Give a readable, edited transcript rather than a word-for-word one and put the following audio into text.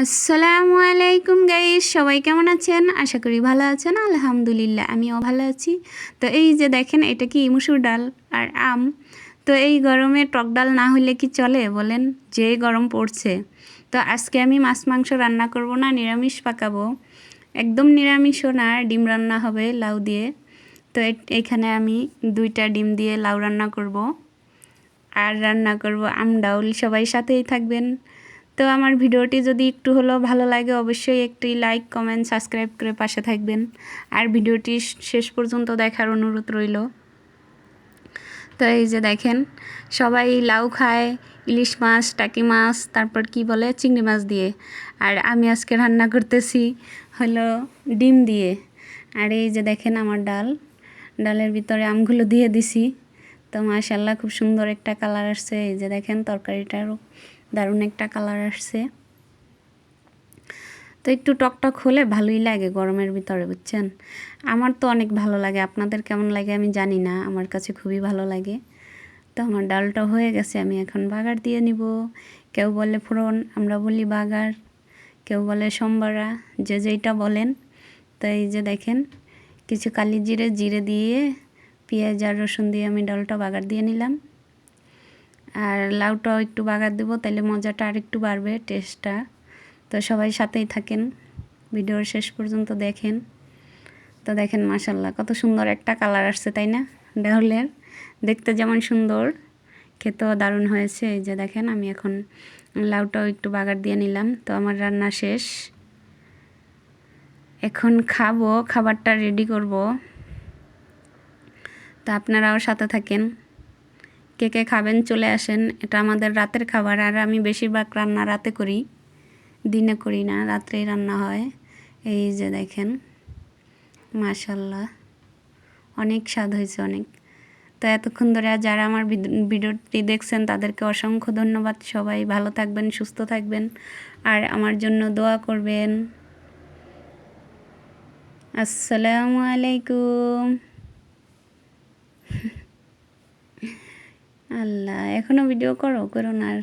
আসসালামু আলাইকুম গাইস, সবাই কেমন আছেন? আশা করি ভালো আছেন। আলহামদুলিল্লাহ আমিও ভালো আছি। তো এই যে দেখেন, এটা কি মুসুর ডাল আর আম। তো এই গরমে টক ডাল না হলে কি চলে বলেন? যে গরম পড়ছে। তো আজকে আমি মাছ মাংস রান্না করব না, নিরামিষ পাকাবো। একদম নিরামিষও না, ডিম রান্না হবে লাউ দিয়ে। তো এখানে আমি 2টা ডিম দিয়ে লাউ রান্না করব আর রান্না করব আম ডাউল। সবাই সাথেই থাকবেন। তো আমার ভিডিওটি যদি একটু হলেও ভালো লাগে অবশ্যই একটি লাইক কমেন্ট সাবস্ক্রাইব করে পাশে থাকবেন আর ভিডিওটি শেষ পর্যন্ত দেখার অনুরোধ রইল। তো এই যে দেখেন, সবাই লাউ খায় ইলিশ মাছ, টাকি মাছ, তারপর কি বলে চিংড়ি মাছ দিয়ে। আর আমি আজকে রান্না করতেছি হলো ডিম দিয়ে। আর এই যে দেখেন আমার ডালের ভিতরে আমগুলো দিয়ে দিছি। তো মাশাআল্লাহ খুব সুন্দর একটা কালার আসছে। এই যে দেখেন তরকারিটারও দারুণ একটা কালার আসছে। তো একটু টকটক হলে ভালোই লাগে গরমের ভিতরে, বুঝছেন? আমার তো অনেক ভালো লাগে, আপনাদের কেমন লাগে আমি জানি না, আমার কাছে খুবই ভালো লাগে। তো আমার ডালটা হয়ে গেছে, আমি এখন বাগার দিয়ে নিব। কেউ বলে ফোড়ন, আমরা বলি বাগার, কেউ বলে সম্বারা, যে যেইটা বলেন। তো এই যে দেখেন, কিছু কালি জিরে দিয়ে পেঁয়াজ আর রসুন দিয়ে আমি ডালটা বাগার দিয়ে নিলাম। আর লাউটাও একটু বাগার দেবো, তাহলে মজাটা আর একটু বাড়বে, টেস্টটা। তো সবাই সাথেই থাকেন, ভিডিওর শেষ পর্যন্ত দেখেন। তো দেখেন মাশাআল্লাহ কত সুন্দর একটা কালার আসছে, তাই না? ডাউলের দেখতে যেমন সুন্দর, খেতেও দারুণ হয়েছে। এই যে দেখেন, আমি এখন লাউটাও একটু বাগার দিয়ে নিলাম। তো আমার রান্না শেষ, এখন খাবো, খাবারটা রেডি করব। তো আপনারাও সাথে থাকেন, কে কে খাবেন চলে আসেন। এটা আমাদের রাতের খাবার, আর আমি বেশিরভাগ রান্না রাতে করি, দিনে করি না, রাত্রেই রান্না হয়। এই যে দেখেন মাশাআল্লাহ অনেক স্বাদ হয়েছে, অনেক। তো এতক্ষণ ধরে যারা আমার ভিডিওটি দেখছেন তাদেরকে অসংখ্য ধন্যবাদ। সবাই ভালো থাকবেন, সুস্থ থাকবেন আর আমার জন্য দোয়া করবেন। আসসালামু আলাইকুম। আল্লাহ, এখনও ভিডিও করো না আর।